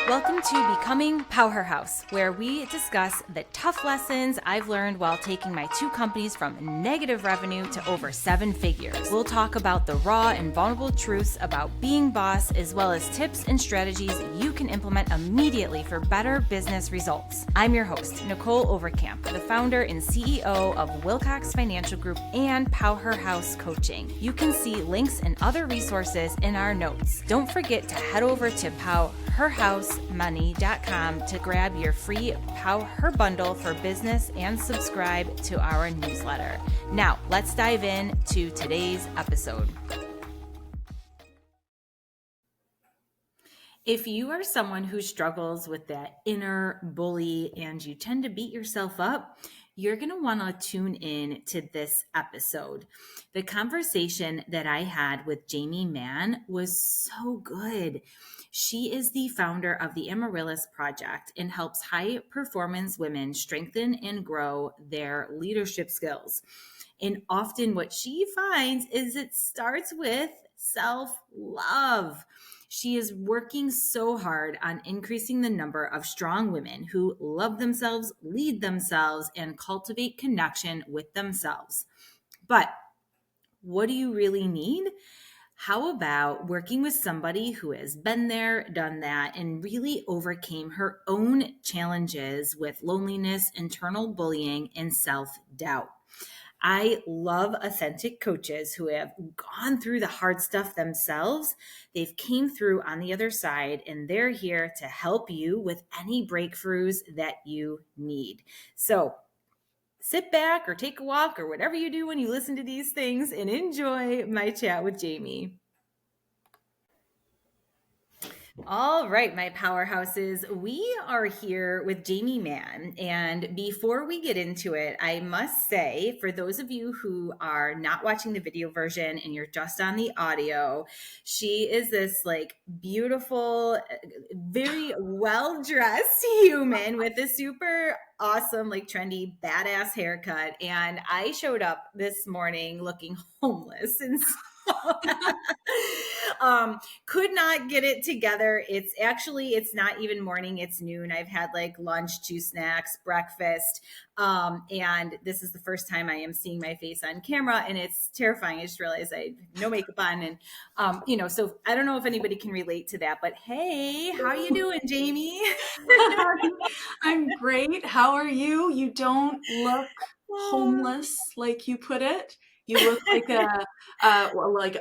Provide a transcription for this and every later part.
Welcome to Becoming PowHERhouse, where we discuss the tough lessons I've learned while taking my two companies from negative revenue to over 7 figures. We'll talk about the raw and vulnerable truths about being boss, as well as tips and strategies you can implement immediately for better business results. I'm your host, Nicholle Overcamp, the founder and CEO of Wilcox Financial Group and PowHERhouse Coaching. You can see links and other resources in our notes. Don't forget to head over to PowHERhouseMoney.com to grab your free PowHER bundle for business and subscribe to our newsletter. Now, let's dive in to today's episode. If you are someone who struggles with that inner bully and you tend to beat yourself up, you're going to want to tune in to this episode. The conversation that I had with Jaime Mann was so good. She is the founder of the Amaryllis Project and helps high-performance women strengthen and grow their leadership skills. And often what she finds is it starts with self-love. She is working so hard on increasing the number of strong women who love themselves, lead themselves, and cultivate connection with themselves. But what do you really need? How about working with somebody who has been there, done that, and really overcame her own challenges with loneliness, internal bullying, and self-doubt? I love authentic coaches who have gone through the hard stuff themselves. They've came through on the other side, and they're here to help you with any breakthroughs that you need. So sit back or take a walk or whatever you do when you listen to these things and enjoy my chat with Jaime. All right, my powerhouses, we are here with Jaime Mann. And before we get into it, I must say, for those of you who are not watching the video version and you're just on the audio, she is this like beautiful, very well-dressed human with a super awesome, like trendy, badass haircut. And I showed up this morning looking homeless. And so could not get it together. It's not even morning, it's noon. I've had like lunch, 2 snacks, breakfast. And this is the first time I am seeing my face on camera, and it's terrifying. I just realized I have no makeup on, and so I don't know if anybody can relate to that, but hey, how are you doing, Jaime? I'm great. How are you? You don't look homeless like you put it. You look like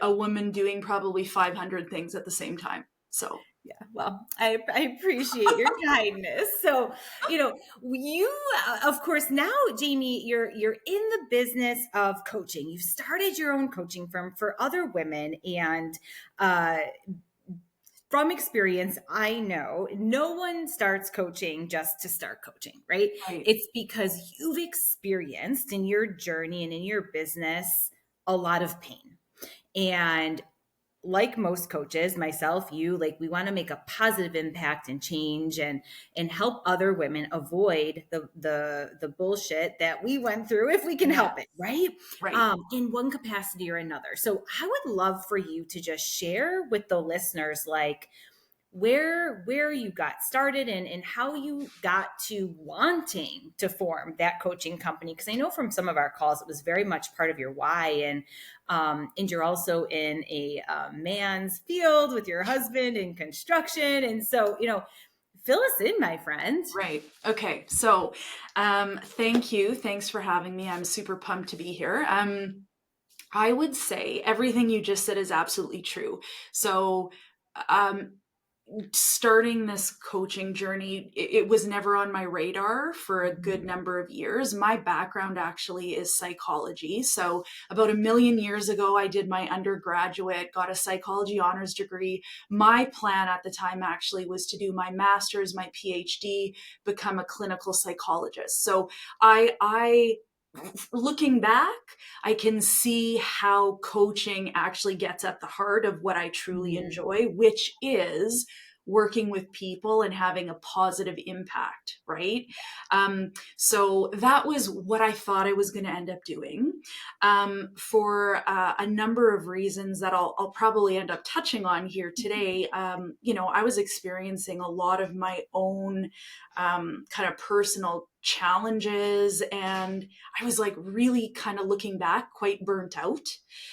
a woman doing probably 500 things at the same time. So yeah, well, I appreciate your kindness. So, you, of course, now, Jaime, you're in the business of coaching. You've started your own coaching firm for other women, and from experience, I know no one starts coaching just to start coaching, right? It's because you've experienced in your journey and in your business a lot of pain. And like most coaches, myself, you, like, we want to make a positive impact and change and help other women avoid the bullshit that we went through if we can help it, right? In one capacity or another. So I would love for you to just share with the listeners, like, where you got started and how you got to wanting to form that coaching company. Because I know from some of our calls, it was very much part of your why. And you're also in a man's field with your husband in construction. And so, fill us in, my friend. Right. Okay. So thank you. Thanks for having me. I'm super pumped to be here. I would say everything you just said is absolutely true. So starting this coaching journey, it was never on my radar for a good number of years. My background actually is psychology. So about 1 million years ago, I did my undergraduate, got a psychology honors degree. My plan at the time actually was to do my master's, my PhD, become a clinical psychologist. So I looking back, I can see how coaching actually gets at the heart of what I truly enjoy, which is working with people and having a positive impact, right? So that was what I thought I was going to end up doing, for a number of reasons that I'll probably end up touching on here today. I was experiencing a lot of my own kind of personal challenges, and I was like really kind of looking back quite burnt out.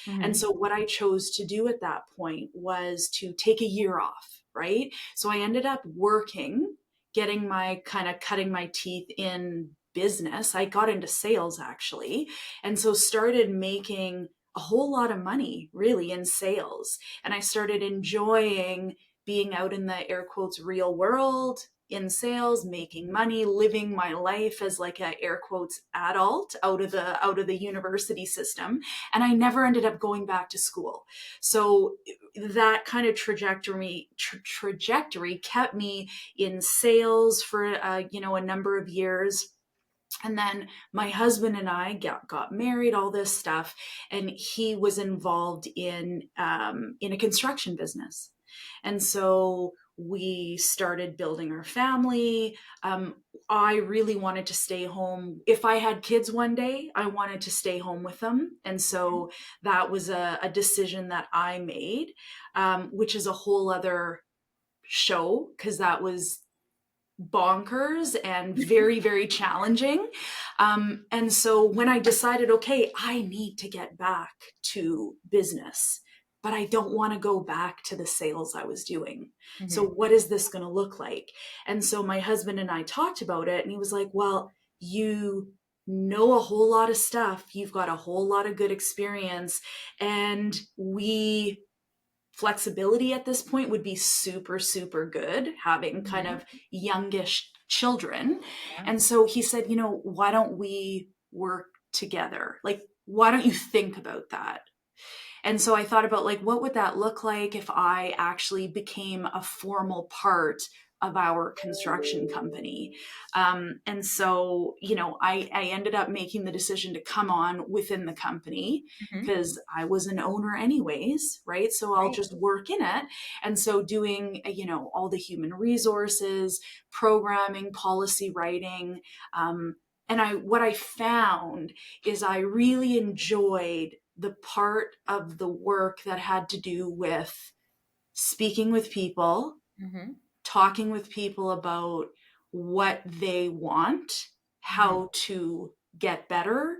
And Mm-hmm. so what I chose to do at that point was to take a year off, right? So I ended up working, getting my kind of cutting my teeth in business. I got into sales actually, and so started making a whole lot of money really in sales. And I started enjoying being out in the air quotes real world in sales, making money, living my life as like a air quotes adult out of the university system. And I never ended up going back to school. So that kind of trajectory kept me in sales for a number of years. And then my husband and I got married, all this stuff, and he was involved in a construction business. And so we started building our family. I really wanted to stay home. If I had kids one day, I wanted to stay home with them. And so that was a decision that I made, which is a whole other show because that was bonkers and very, very challenging. And so when I decided, okay, I need to get back to business, but I don't want to go back to the sales I was doing. So Mm-hmm. what is this going to look like? And so my husband and I talked about it, and he was like, well, you know a whole lot of stuff. You've got a whole lot of good experience. And flexibility at this point would be super, super good, having kind Mm-hmm. of youngish children. Yeah. And so he said, why don't we work together? Like, why don't you think about that? And so I thought about like, what would that look like if I actually became a formal part of our construction company? And so, I ended up making the decision to come on within the company Mm-hmm. because I was an owner anyways, right? So I'll Right. just work in it. And so doing, all the human resources, programming, policy writing, and what I found is I really enjoyed the part of the work that had to do with speaking with people, Mm-hmm. talking with people about what they want, Mm-hmm. how to get better,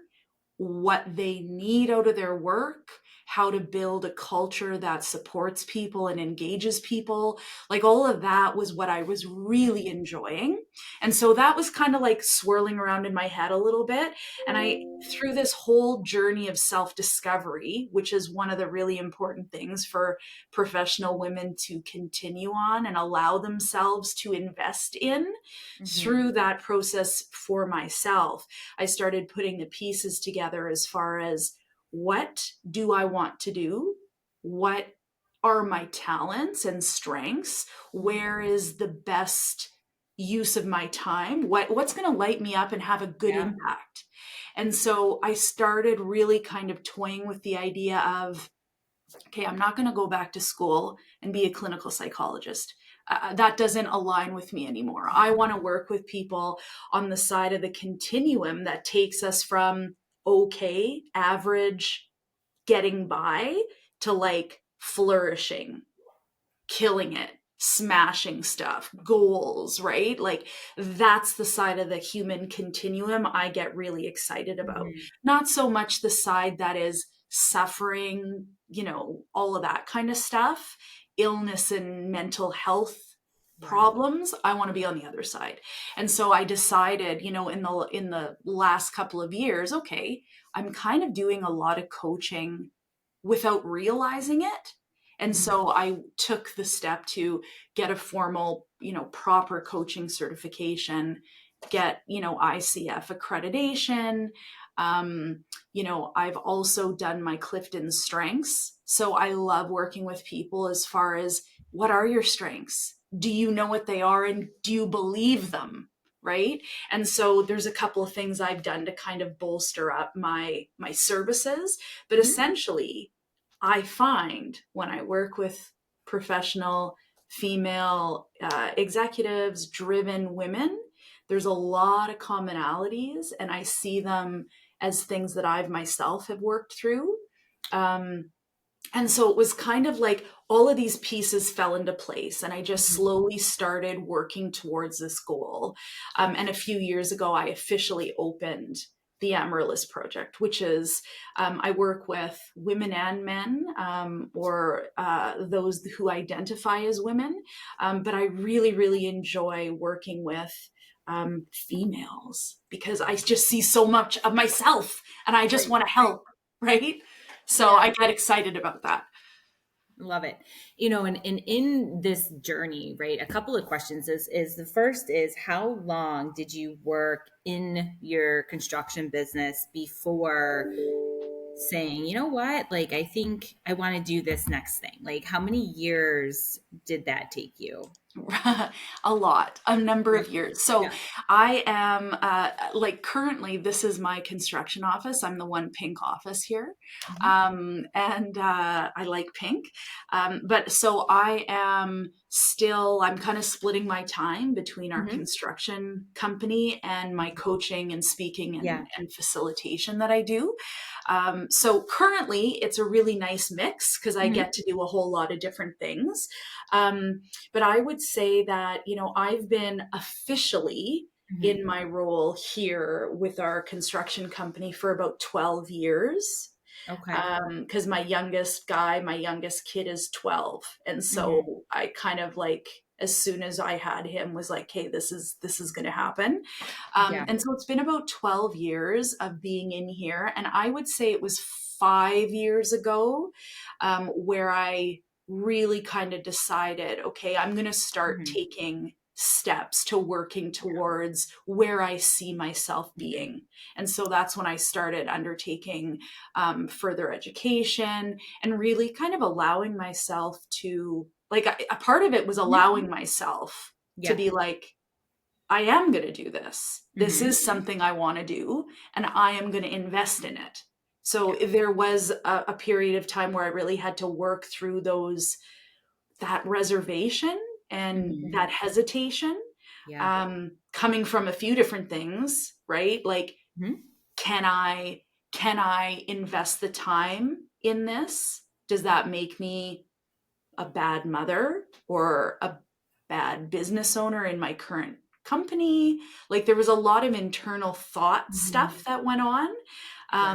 what they need out of their work, how to build a culture that supports people and engages people. Like all of that was what I was really enjoying. And so that was kind of like swirling around in my head a little bit. And through this whole journey of self discovery, which is one of the really important things for professional women to continue on and allow themselves to invest in, Mm-hmm. through that process for myself, I started putting the pieces together as far as what do I want to do? What are my talents and strengths? Where is the best use of my time? What's going to light me up and have a good Yeah. impact? And so I started really kind of toying with the idea of, okay, I'm not going to go back to school and be a clinical psychologist. That doesn't align with me anymore. I want to work with people on the side of the continuum that takes us from okay, average, getting by to like flourishing, killing it, smashing stuff, goals, right? Like that's the side of the human continuum I get really excited about. Mm-hmm. Not so much the side that is suffering, all of that kind of stuff, illness and mental health Right. problems. I want to be on the other side. And so I decided, in the last couple of years, okay, I'm kind of doing a lot of coaching without realizing it. And Mm-hmm. so I took the step to get a formal, proper coaching certification, get, ICF accreditation. I've also done my Clifton strengths. So I love working with people as far as what are your strengths? Do you know what they are and do you believe them? Right. And so there's a couple of things I've done to kind of bolster up my services. But Mm-hmm. essentially, I find when I work with professional female executives, driven women, there's a lot of commonalities, and I see them as things that I've myself have worked through. And so it was kind of like all of these pieces fell into place, and I just slowly started working towards this goal. And a few years ago, I officially opened the Amaryllis Project, which is I work with women and men, or those who identify as women. But I really, really enjoy working with females because I just see so much of myself and I just Right. want to help, right? So Yeah. I get excited about that. Love it. And in this journey, right, a couple of questions is the first is how long did you work in your construction business before saying, you know what, like I think I want to do this next thing? Like how many years did that take you? A lot, a number Yeah. of years. So Yeah. I am like currently, this is my construction office. I'm the one pink office here. Mhm. And I like pink. But so I am still, I'm kind of splitting my time between our Mhm. construction company and my coaching and speaking Yeah. and facilitation that I do. So currently, it's a really nice mix because I Mhm. get to do a whole lot of different things. But I would say that, I've been officially Mhm. in my role here with our construction company for about 12 years. Okay. Because my youngest kid is 12. And Mhm. so I kind of like, as soon as I had him, was like, hey, this is going to happen. Yeah. And so it's been about 12 years of being in here. And I would say it was 5 years ago where I really kind of decided, okay, I'm going to start Mhm. taking steps to working towards where I see myself being. And so that's when I started undertaking further education and really kind of allowing myself to, like, a part of it was Mhm. allowing myself to Yeah. be like, I am going to do this. This Mhm. is something I want to do, and I am going to invest in it. So there was a period of time where I really had to work through that reservation and Mhm. that hesitation, Yeah. coming from a few different things, right? Like, Mhm. can I invest the time in this? Does that make me a bad mother or a bad business owner in my current company? Like, there was a lot of internal thought Mhm. stuff that went on. Yeah.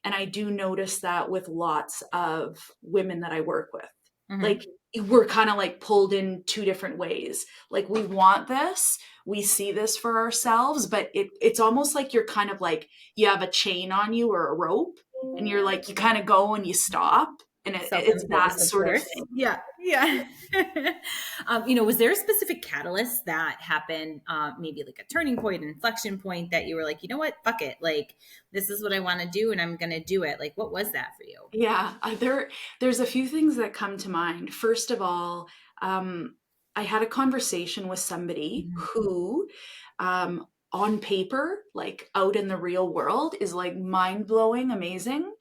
And I do notice that with lots of women that I work with. Like, Mhm. we're kind of like pulled in two different ways. Like, we want this, we see this for ourselves, but it's almost like you're kind of like, you have a chain on you or a rope, and you're like, you kind of go and you stop, and it's that Self-imposed, of sort of course. thing. Yeah, yeah. Was there a specific catalyst that happened, maybe like a turning point, an inflection point that you were like, you know what, fuck it, like this is what I want to do, and I'm gonna do it. Like, what was that for you? Yeah, there's a few things that come to mind. First of all, I had a conversation with somebody Mhm. who, on paper, like out in the real world, is like mind blowing, amazing.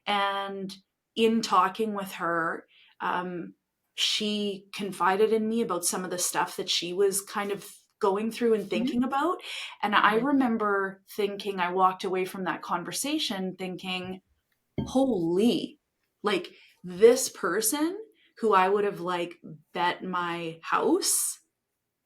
And in talking with her, um, she confided in me about some of the stuff that she was kind of going through and Mhm. thinking about. And I Mhm. remember thinking, I walked away from that conversation thinking, holy, like, this person who I would have like bet my house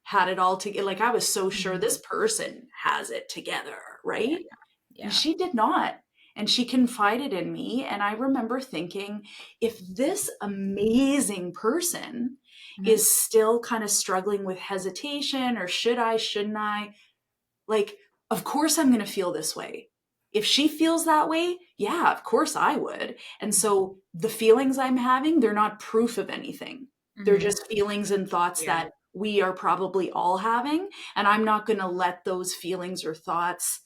had it all together. Like, I was so sure Mhm. this person has it together, Yeah, right? And yeah. she did not. And she confided in me. And I remember thinking, if this amazing person Mhm. is still kind of struggling with hesitation, or should I, shouldn't I, like, of course I'm going to feel this way. If she feels that way, yeah, of course I would. And so the feelings I'm having, they're not proof of anything. They're Mhm. just feelings and thoughts Yeah. that we are probably all having. And I'm not going to let those feelings or thoughts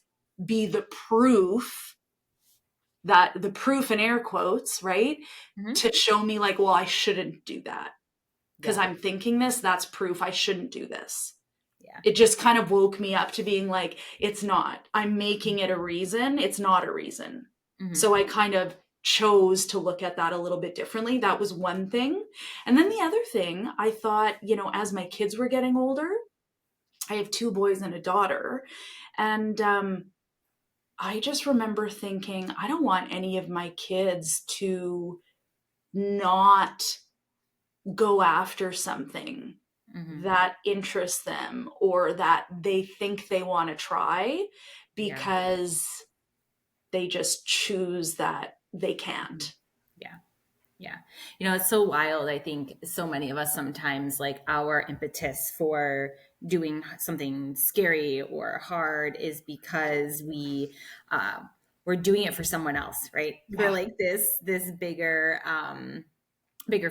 be the proof in air quotes, right? Mhm. To show me like, well, I shouldn't do that because Yeah. I'm thinking this, that's proof I shouldn't do this. Yeah. It just kind of woke me up to being like, it's not. I'm making it a reason. It's not a reason. Mhm. So I kind of chose to look at that a little bit differently. That was one thing. And then the other thing, I thought, as my kids were getting older, I have 2 boys and a daughter. And I just remember thinking, I don't want any of my kids to not go after something Mm-hmm. that interests them or that they think they want to try Yeah. because they just choose that they Mhm. can't. Yeah. Yeah. It's so wild. I think so many of us sometimes, like, our impetus for doing something scary or hard is because uh, we're doing it for someone else, right? For Yeah, like this bigger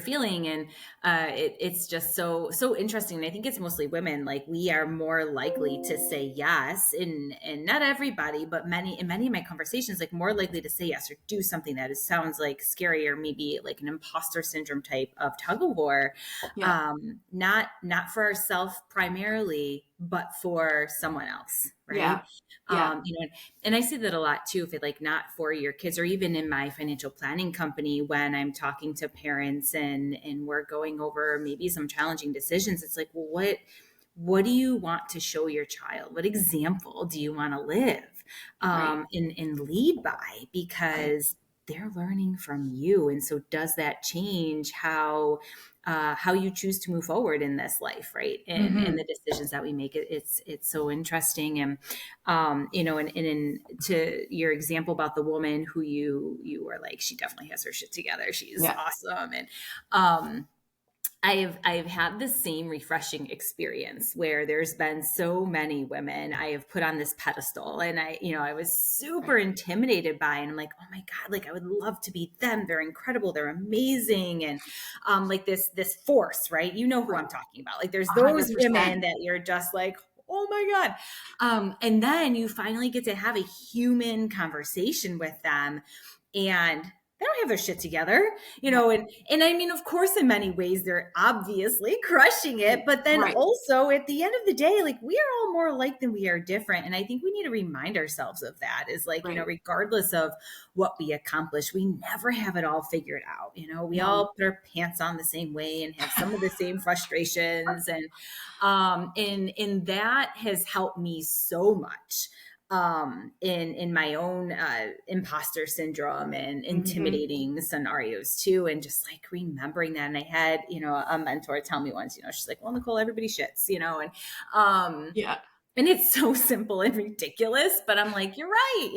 feeling. And it's just so interesting. And I think it's mostly women, like, we are more likely to say yes, and not everybody, but in many of my conversations, like, more likely to say yes or do something that sounds like scary, or maybe like an imposter syndrome type of tug of war. yeah, Not for ourselves primarily, but for someone else, yeah, right? yeah, And I see that a lot too, if it, like, not for your kids, or even in my financial planning company, when I'm talking to parents and we're going over maybe some challenging decisions. It's like, well, what do you want to show your child? What example do you want to live, right, and lead by? right. Because they're learning from you. And so does that change how you choose to move forward in this life, right? And Hmm. the decisions that we make. It's so interesting. And to your example about the woman who you were like, she definitely has her shit together, she's Yeah, awesome. And um I've had the same refreshing experience where there's been so many women I have put on this pedestal, and I was super right, intimidated by, and I'm like, oh my God, like, I would love to be them. They're incredible. They're amazing. And like this force, right? You know who right. I'm talking about. Like, there's those 100%. women that you're just like, oh my God. And then you finally get to have a human conversation with them, and they don't have their shit together, Yeah, and I mean, of course, in many ways, they're obviously crushing it. But then right, also, at the end of the day, like, we are all more alike than we are different. And I think we need to remind ourselves of that, is like, right. regardless of what we accomplish, we never have it all figured out. We No. all put our pants on the same way and have some of the same frustrations. And that has helped me so much in my own imposter syndrome and Hmm. intimidating scenarios too, and just like remembering that. And I had a mentor tell me once, she's like, well, Nicholle, everybody shits, um Yeah, and it's so simple and ridiculous, but I'm like, you're right.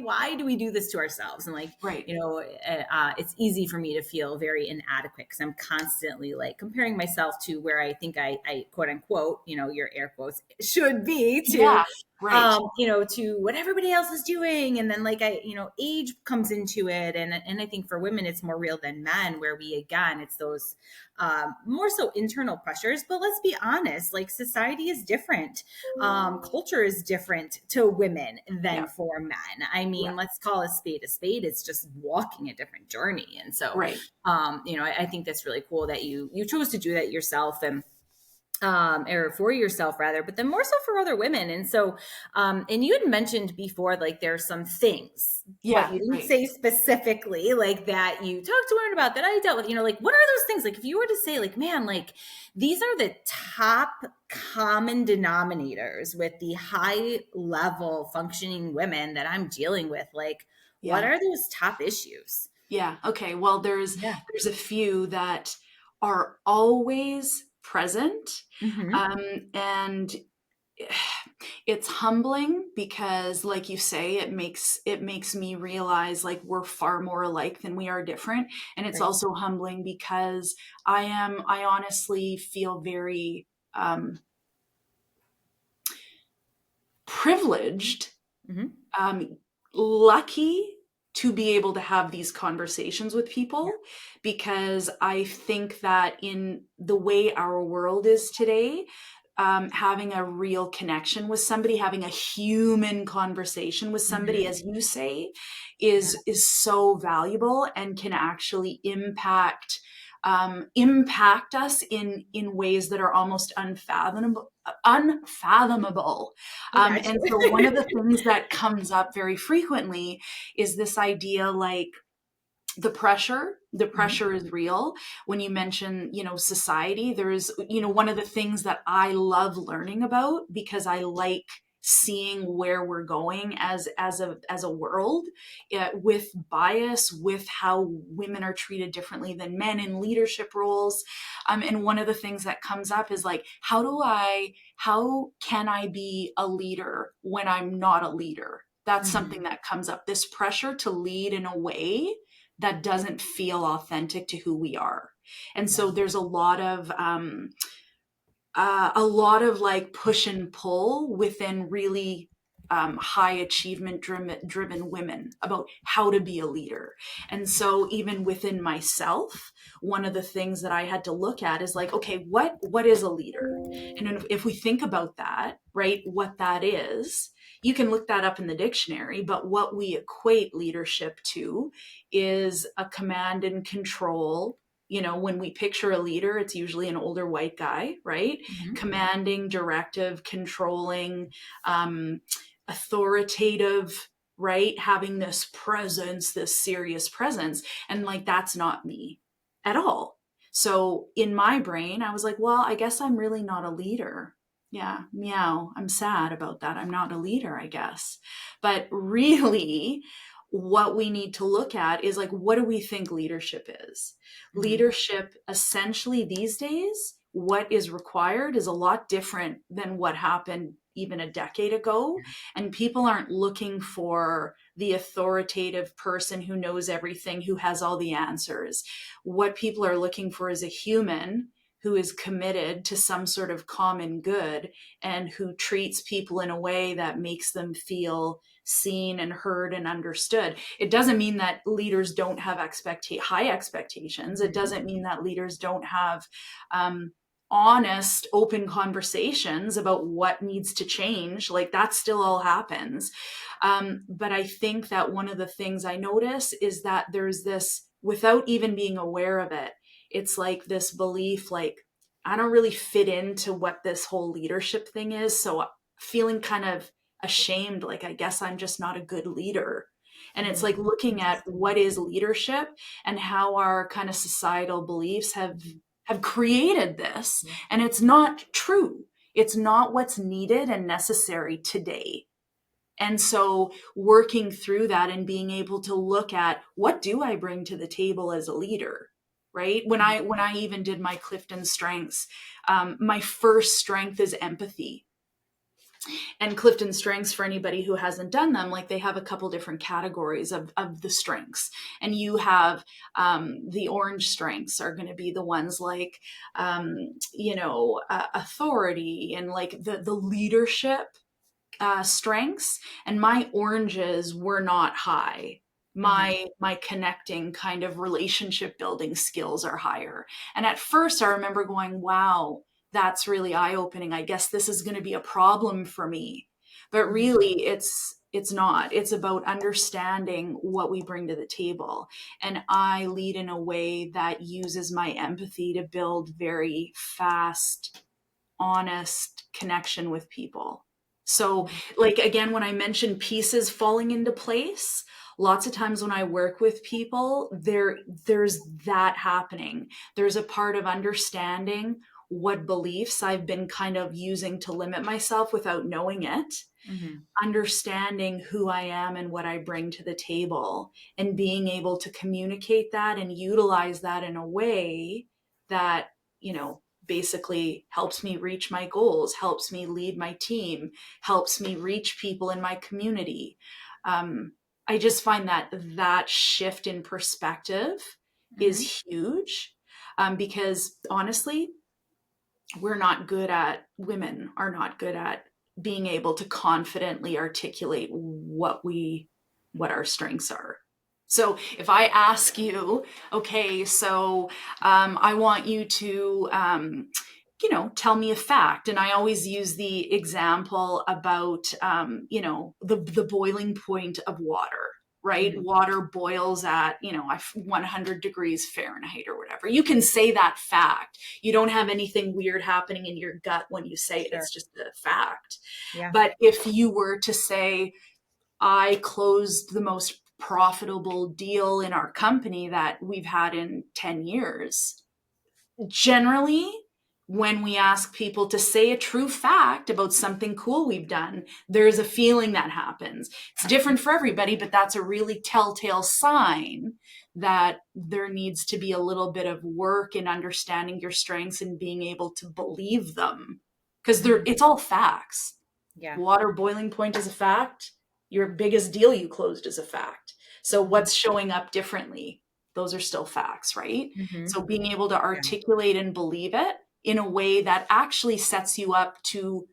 Why do we do this to ourselves? And like, right. it's easy for me to feel very inadequate because I'm constantly like comparing myself to where I think I quote unquote, your air quotes, should be to Yeah, right. to what everybody else is doing. And then, like, age comes into it. And I think for women, it's more real than men, where we, again, it's those more so internal pressures. But let's be honest, like, society is different. Culture is different to women Yeah, than for men. I yeah, mean, let's call a spade a spade. It's just walking a different journey. And so, right. I think that's really cool that you chose to do that yourself, and or for yourself rather, but then more so for other women. And so, and you had mentioned before, like, there's some things, but Yeah, you didn't right. say specifically, like, that you talked to women about that I dealt with, like, what are those things? Like, if you were to say, like, man, like, these are the top common denominators with the high level functioning women that I'm dealing with, like, what Yeah, are those top issues? yeah. Okay. Well, there's Yeah. there's a few that are always present, Hmm. and it's humbling because, like you say, it makes me realize, like, we're far more alike than we are different. And it's Right. also humbling because I honestly feel very privileged, Hmm. um, lucky to be able to have these conversations with Yeah. people, because I think that in the way our world is today, having a real connection with somebody, having a human conversation with somebody, Hmm. as you say, Yeah. is so valuable and can actually impact us in ways that are almost unfathomable. I got And you. so one of the things that comes up very frequently is this idea, like, the pressure is real. When you mention, society, there's, one of the things that I love learning about, because I like seeing where we're going as a world, with bias, with how women are treated differently than men in leadership roles. And one of the things that comes up is like, how can I be a leader when I'm not a leader? That's something that comes up, this pressure to lead in a way that doesn't feel authentic to who we are. And so there's a lot of like push and pull within really high achievement driven women about how to be a leader. And so even within myself, one of the things that I had to look at is like, okay, what is a leader? And if we think about that, right, what that is, you can look that up in the dictionary, but what we equate leadership to is a command and control. When we picture a leader, it's usually an older white guy, right? Commanding, directive, controlling, authoritative, right? Having this presence, this serious presence. And like, that's not me at all. So in my brain, I was like, well, I guess I'm really not a leader. Yeah, meow. I'm sad about that. I'm not a leader, I guess. But really, what we need to look at is like, what do we think leadership is? Leadership, essentially, these days, what is required is a lot different than what happened even a decade ago. And people aren't looking for the authoritative person who knows everything, who has all the answers. What people are looking for is a human who is committed to some sort of common good and who treats people in a way that makes them feel seen and heard and understood. It doesn't mean that leaders don't have high expectations. It doesn't mean that leaders don't have honest, open conversations about what needs to change. Like, that still all happens. But I think that one of the things I notice is that there's this, without even being aware of it, it's like this belief, like, I don't really fit into what this whole leadership thing is. So feeling kind of ashamed, like, I guess I'm just not a good leader. And it's like looking at what is leadership and how our kind of societal beliefs have created this. And it's not true. It's not what's needed and necessary today. And so working through that and being able to look at, what do I bring to the table as a leader? Right? When I even did my Clifton strengths, my first strength is empathy. And Clifton strengths, for anybody who hasn't done them, like, they have a couple different categories of the strengths. And you have the orange strengths are going to be the ones like, authority and like the leadership strengths. And my oranges were not high. My connecting kind of relationship building skills are higher. And at first I remember going, wow, that's really eye-opening. I guess this is going to be a problem for me. But really, it's not. It's about understanding what we bring to the table. And I lead in a way that uses my empathy to build very fast, honest connection with people. So, like, again, when I mentioned pieces falling into place, lots of times when I work with people, there's that happening. There's a part of understanding what beliefs I've been kind of using to limit myself without knowing it, understanding who I am and what I bring to the table, and being able to communicate that and utilize that in a way that, basically helps me reach my goals, helps me lead my team, helps me reach people in my community. I just find that shift in perspective is huge, because honestly, women are not good at being able to confidently articulate what our strengths are. So if I ask you, okay, so I want you to, tell me a fact. And I always use the example about, the boiling point of water, right? Water boils at, 100 degrees Fahrenheit or whatever. You can say that fact. You don't have anything weird happening in your gut when you say it. Sure. It's just a fact. Yeah. But if you were to say, I closed the most profitable deal in our company that we've had in 10 years. Generally, when we ask people to say a true fact about something cool we've done, there's a feeling that happens. It's different for everybody, but that's a really telltale sign that there needs to be a little bit of work in understanding your strengths and being able to believe them. Because it's all facts. Yeah. Water boiling point is a fact. Your biggest deal you closed is a fact. So what's showing up differently? Those are still facts, right? Mm-hmm. So being able to articulate and believe it in a way that actually sets you up to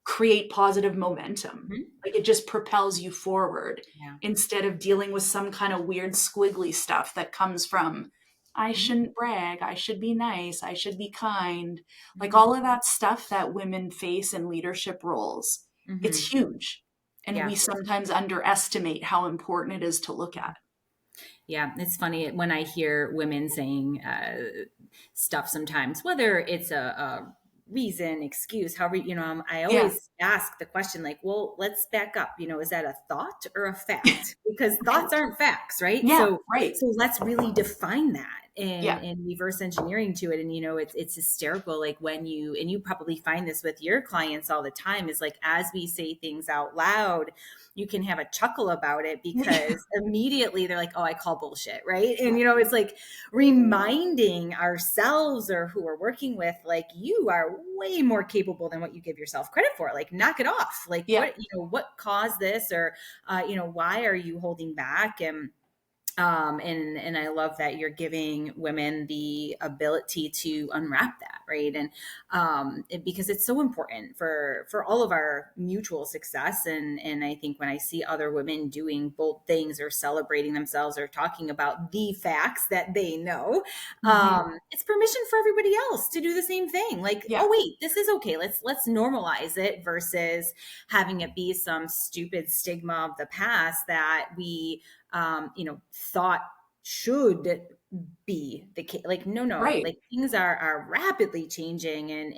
create positive momentum. Mm-hmm. Like it just propels you forward Yeah. instead of dealing with some kind of weird squiggly stuff that comes from, I shouldn't brag, I should be nice, I should be kind. Like all of that stuff that women face in leadership roles. Mm-hmm. It's huge. And Yeah. we sometimes underestimate how important it is to look at. Yeah, it's funny when I hear women saying stuff sometimes, whether it's a reason, excuse, however, I Yeah. always ask the question like, well, let's back up. Is that a thought or a fact? Because thoughts aren't facts, right? Yeah, So, right. so let's really define that Yeah. and reverse engineering to it. And, it's hysterical. Like and you probably find this with your clients all the time is like, as we say things out loud, you can have a chuckle about it because immediately they're like, oh, I call bullshit. Right. And, it's like reminding ourselves or who we're working with, like you are way more capable than what you give yourself credit for. Like knock it off. Like what caused this or, why are you holding back? And I love that you're giving women the ability to unwrap that, right? And because it's so important for all of our mutual success. And I think when I see other women doing bold things or celebrating themselves or talking about the facts that they know, it's permission for everybody else to do the same thing. Like, oh wait, this is okay. Let's normalize it versus having it be some stupid stigma of the past that we thought should be the case. Like, no, Right. like things are rapidly changing. And,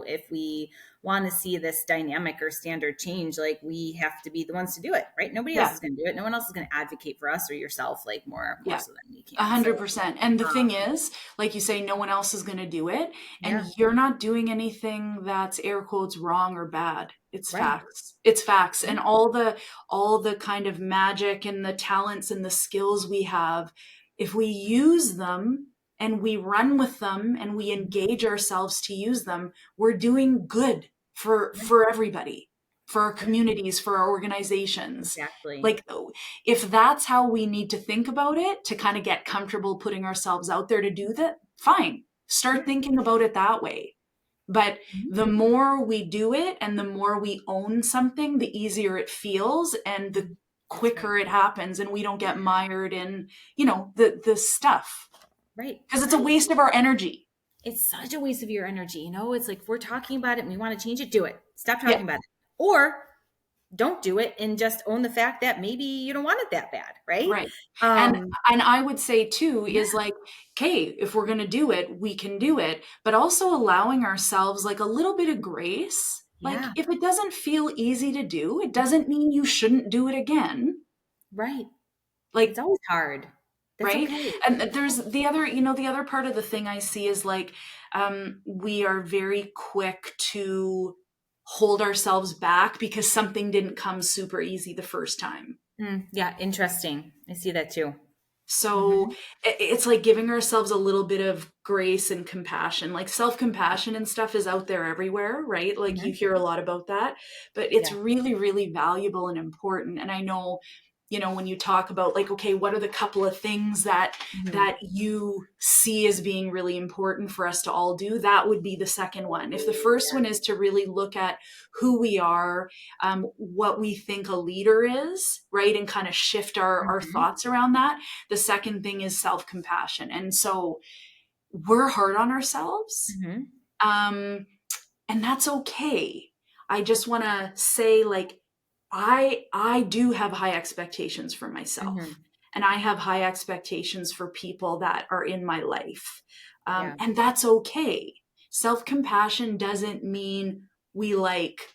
if we want to see this dynamic or standard change, like we have to be the ones to do it, right? Nobody else is going to do it. No one else is going to advocate for us or yourself, like more so than we can. 100%. And the thing is, like you say, no one else is going to do it. And you're not doing anything that's air quotes wrong or bad. It's facts. It's facts. And all the kind of magic and the talents and the skills we have, if we use them and we run with them and we engage ourselves to use them, we're doing good for everybody, for our communities, for our organizations. Exactly. Like if that's how we need to think about it to kind of get comfortable putting ourselves out there to do that, fine. Start thinking about it that way. But the more we do it and the more we own something, the easier it feels and the quicker it happens and we don't get mired in, the stuff. Right. Because it's a waste of our energy. It's such a waste of your energy. It's like, if we're talking about it and we want to change it, do it. Stop talking about it. Or don't do it and just own the fact that maybe you don't want it that bad. Right. Right. And I would say too, is like, okay, if we're going to do it, we can do it, but also allowing ourselves like a little bit of grace. Like if it doesn't feel easy to do, it doesn't mean you shouldn't do it again. Right. Like it's always hard. That's right. Okay. And there's the other part of the thing I see is like, we are very quick to hold ourselves back because something didn't come super easy the first time. Yeah. Interesting. I see that too. So it's like giving ourselves a little bit of grace and compassion. Like self-compassion and stuff is out there everywhere, right? Like you hear a lot about that, but it's really, really valuable and important. And I know, when you talk about like, okay, what are the couple of things that you see as being really important for us to all do? That would be the second one. If the first one is to really look at who we are, what we think a leader is, right? And kind of shift our thoughts around that. The second thing is self-compassion. And so we're hard on ourselves. And that's okay. I just want to say like, I do have high expectations for myself and I have high expectations for people that are in my life. And that's okay. Self-compassion doesn't mean we like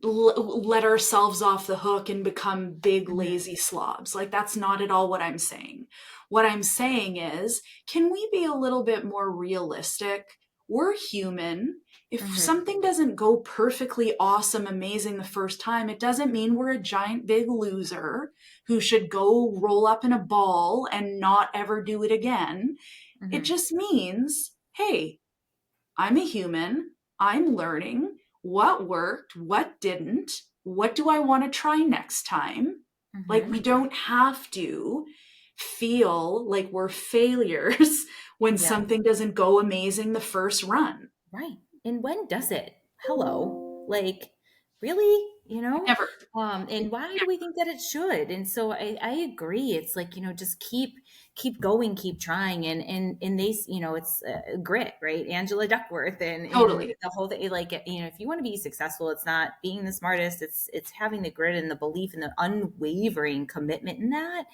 let ourselves off the hook and become big, Mhm. lazy slobs. Like, that's not at all what I'm saying. What I'm saying is, can we be a little bit more realistic? We're human. If Mhm. something doesn't go perfectly awesome, amazing the first time, it doesn't mean we're a giant big loser who should go roll up in a ball and not ever do it again. It Mhm. just means, hey, I'm a human. I'm learning what worked, what didn't, what do I want to try next time. Like, Mhm. we don't have to feel like we're failures when Yeah. something doesn't go amazing the first run. Right. And when does it? Hello. Like, really? You know? Never. And why do we think that it should? And so I agree. It's like, just keep going, keep trying. And they, it's grit, right? Angela Duckworth and Totally. the whole thing, like, if you want to be successful, it's not being the smartest. It's having the grit and the belief and the unwavering commitment in that.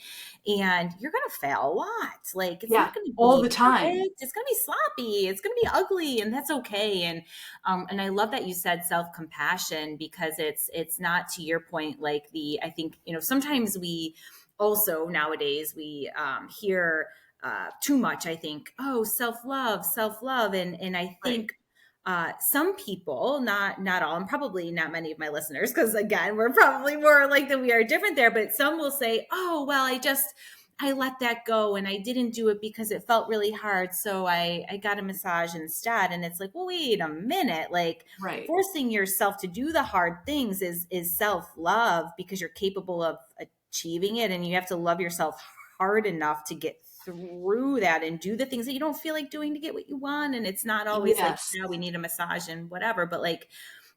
And you're going to fail a lot. Like, it's Yeah. not going to All be the time. perfect. It's going to be sloppy. It's going to be ugly, and that's okay. And I love that you said self-compassion, because it's not, to your point, like, I think, sometimes we also nowadays we hear too much, I think, oh, self-love. And I Right. think some people, not all, and probably not many of my listeners, because again, we're probably more alike than we are different there, but some will say, oh, well, I let that go and I didn't do it because it felt really hard. So I got a massage instead. And it's like, well, wait a minute. Like, Right. forcing yourself to do the hard things is self-love, because you're capable of achieving it. And you have to love yourself hard enough to get through that and do the things that you don't feel like doing to get what you want. And it's not always like, Yes. yeah, we need a massage and whatever, but like,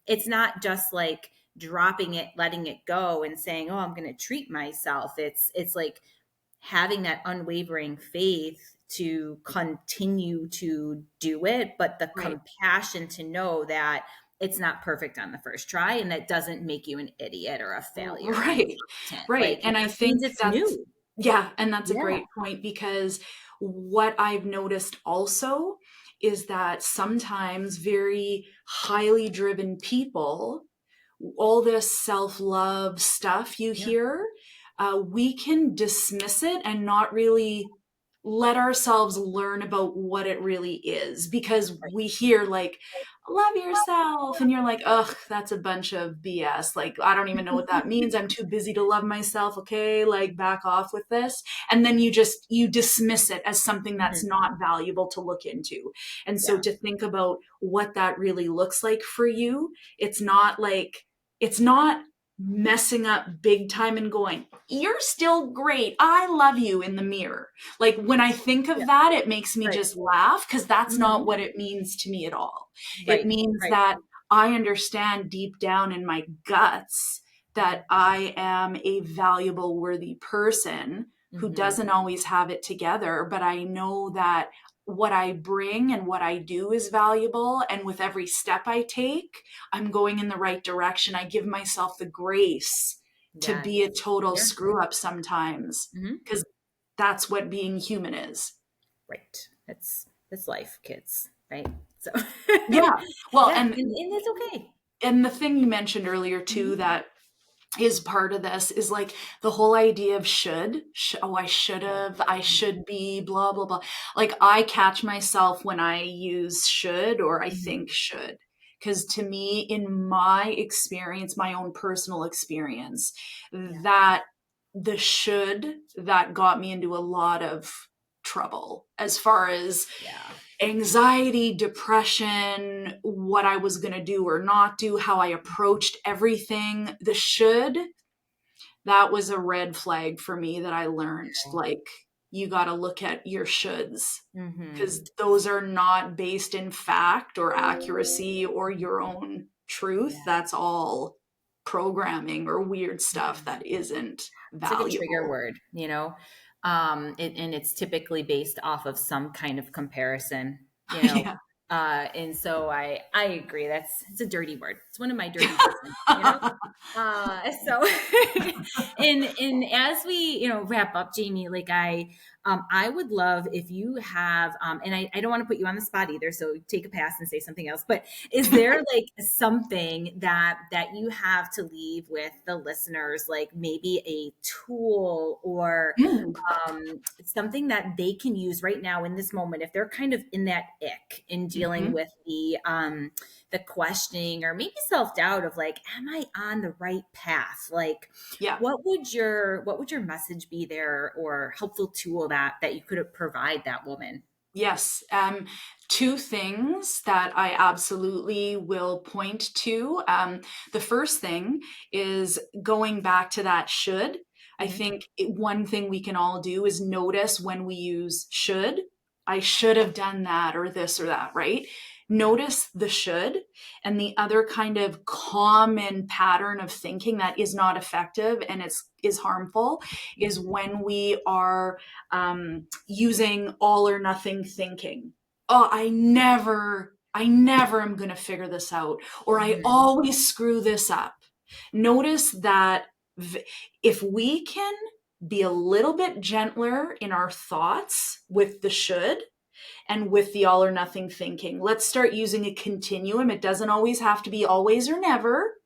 it's not just like dropping it, letting it go and saying, oh, I'm going to treat myself. It's like having that unwavering faith to continue to do it, but the Right. compassion to know that it's not perfect on the first try, and that doesn't make you an idiot or a failure or Right. incompetent. Right. Like, it And I just means think it's that's, new. yeah, and that's a Yeah. great point, because what I've noticed also is that sometimes very highly driven people, all this self love stuff you Yeah. hear, we can dismiss it and not really let ourselves learn about what it really is, because Right. we hear, like, love yourself, and you're like, ugh, that's a bunch of BS. Like, I don't even know what that means. I'm too busy to love myself. Okay, like, back off with this. And then you dismiss it as something that's Mhm. not valuable to look into. And so, Yeah. to think about what that really looks like for you, it's not like, it's not messing up big time and going, you're still great, I love you, in the mirror. Like, when I think Yeah. of that, it makes me Right. just laugh, because that's not Mhm. what it means to me at all. It Right. means Right. that I understand deep down in my guts that I am a valuable, worthy person who Mhm. doesn't always have it together, but I know that what I bring and what I do is valuable. And with every step I take, I'm going in the right direction. I give myself the grace to Yes. be a total Yeah. screw up sometimes, Mhm. because that's what being human is. Right. It's life, kids. Right. So, Yeah. Well, yeah, and it's okay. and the thing you mentioned earlier too, Mhm. that is part of this, is like the whole idea of oh, I should Right. have, I Mhm. should be, blah blah blah. Like, I catch myself when I use should or I Mhm. think should, because to me, in my experience, my own personal experience, Yeah. that the should, that got me into a lot of trouble, as far as Yeah. anxiety, depression, what I was going to do or not do, how I approached everything. The should, that was a red flag for me, that I learned, like, you got to look at your shoulds, Mhm. because those are not based in fact or accuracy or your own truth. Yeah. That's all programming or weird stuff Mhm. that isn't It's like a trigger valuable. word, and it's typically based off of some kind of comparison, you know. Yeah. And so I agree. It's a dirty word. It's one of my dirty words. So and as we wrap up, Jamie, like, I would love if you have, and I don't want to put you on the spot either, so take a pass and say something else. But is there like something that you have to leave with the listeners, like maybe a tool or Mm, something that they can use right now in this moment if they're kind of in that ick in dealing mhm. with the questioning or maybe self-doubt of like, am I on the right path? Like, Yeah. what would your message be there, or helpful tool that you could provide that woman? Yes. Two things that I absolutely will point to. The first thing is going back to that should. I Mhm. think one thing we can all do is notice when we use should. I should have done that or this or that, right? Notice the should. And the other kind of common pattern of thinking that is not effective and is harmful is when we are using all or nothing thinking. Oh, I never am going to figure this out, or I Mhm. always screw this up. Notice that if we can be a little bit gentler in our thoughts with the should and with the all or nothing thinking, let's start using a continuum. It doesn't always have to be always or never.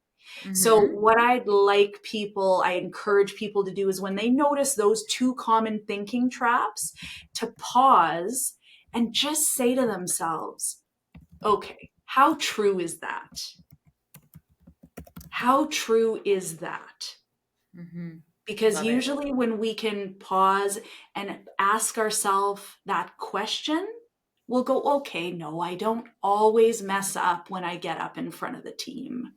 So Mhm. what I encourage people to do is when they notice those two common thinking traps, to pause and just say to themselves, okay, how true is that? How true is that? Mhm. Because Love it. usually when we can pause and ask ourselves that question, we'll go, okay, no, I don't always mess up when I get up in front of the team.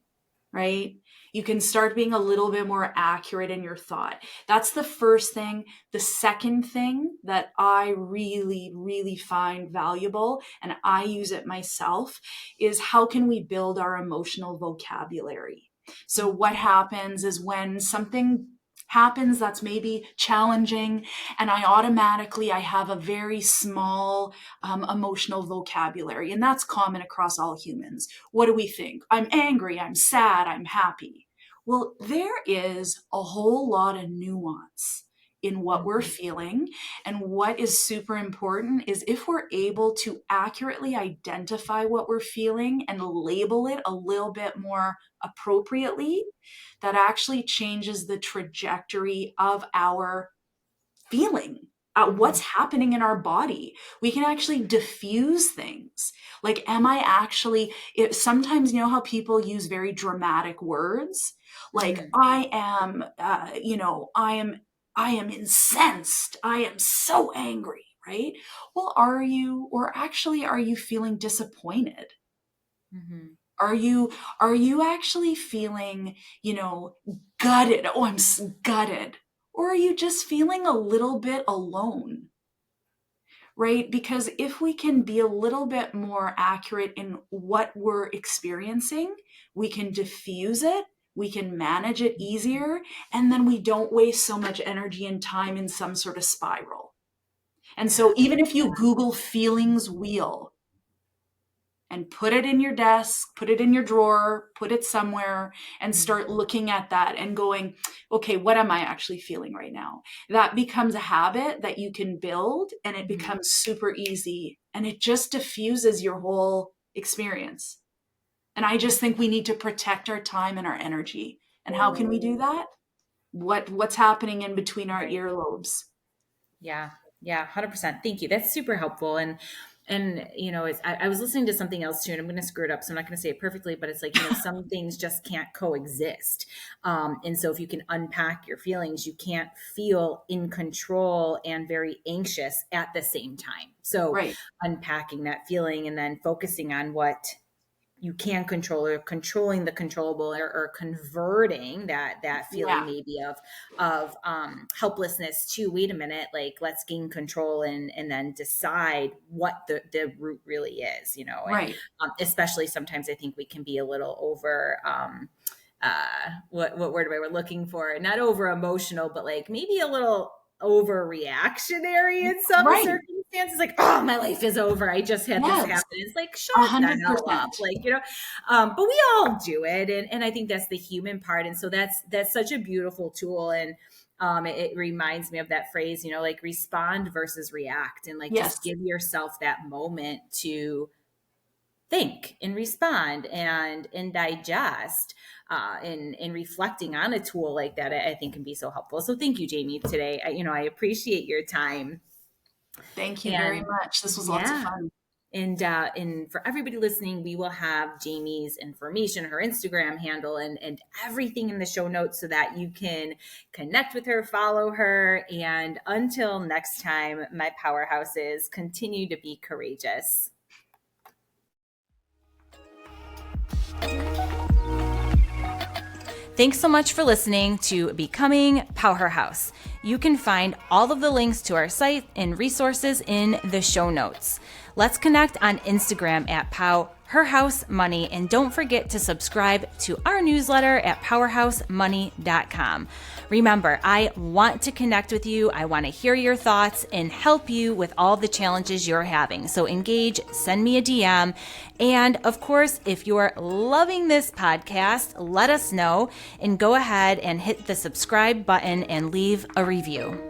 Right? You can start being a little bit more accurate in your thought. That's the first thing. The second thing that I really, really find valuable, and I use it myself, is how can we build our emotional vocabulary? So, what happens is when something happens that's maybe challenging and I have a very small emotional vocabulary, and that's common across all humans. What do we think? I'm angry, I'm sad, I'm happy. Well, there is a whole lot of nuance in what we're Mhm. feeling. And what is super important is if we're able to accurately identify what we're feeling and label it a little bit more appropriately, that actually changes the trajectory of our feeling, what's Mhm. happening in our body. We can actually diffuse things. Like, am I actually, sometimes, you know how people use very dramatic words? Like, Mhm. I am incensed. I am so angry, right? Well, are you feeling disappointed? Mhm. Are you actually feeling, gutted? Oh, gutted. Or are you just feeling a little bit alone? Right? Because if we can be a little bit more accurate in what we're experiencing, we can diffuse it, we can manage it easier, and then we don't waste so much energy and time in some sort of spiral. And Yeah. so even if you Google feelings wheel, and put it in your desk, put it in your drawer, put it somewhere, and Mhm. start looking at that and going, okay, what am I actually feeling right now? That becomes a habit that you can build, and it Mhm. becomes super easy, and it just diffuses your whole experience. And I just think we need to protect our time and our energy. And how can we do that? What's happening in between our Right. earlobes? Yeah. Yeah. 100%. Thank you. That's super helpful. And I was listening to something else too, and I'm going to screw it up, so I'm not going to say it perfectly, but it's like, some things just can't coexist. And so if you can unpack your feelings, you can't feel in control and very anxious at the same time. So Right. unpacking that feeling and then focusing on what you can control, or controlling the controllable, or converting that feeling Yeah. maybe of helplessness to, wait a minute, like, let's gain control and then decide what the root really is, and Right. especially sometimes I think we can be a little over what word am I looking for, not over emotional, but like maybe a little overreactionary in some Right. circumstances, like, oh, my life is over, I just had this Yes. happen. It's like, shut A the hundred hell up, percent. like, but we all do it, and I think that's the human part, and so that's such a beautiful tool. And It reminds me of that phrase, like respond versus react, and like just Yes. give yourself that moment to think and respond and digest, and reflecting on a tool like that, I think can be so helpful. So thank you, Jaime, today. I appreciate your time. Thank you very And much. This was lots of yeah. fun. And for everybody listening, we will have Jaime's information, her Instagram handle, and everything in the show notes so that you can connect with her, follow her. And until next time, my powerhouses, continue to be courageous. Thanks so much for listening to Becoming PowHERhouse. You can find all of the links to our site and resources in the show notes. Let's connect on Instagram at PowHERhouse Money, and don't forget to subscribe to our newsletter at PowHERhouseMoney.com. Remember, I want to connect with you. I want to hear your thoughts and help you with all the challenges you're having. So engage, send me a DM. And of course, if you're loving this podcast, let us know and go ahead and hit the subscribe button and leave a review.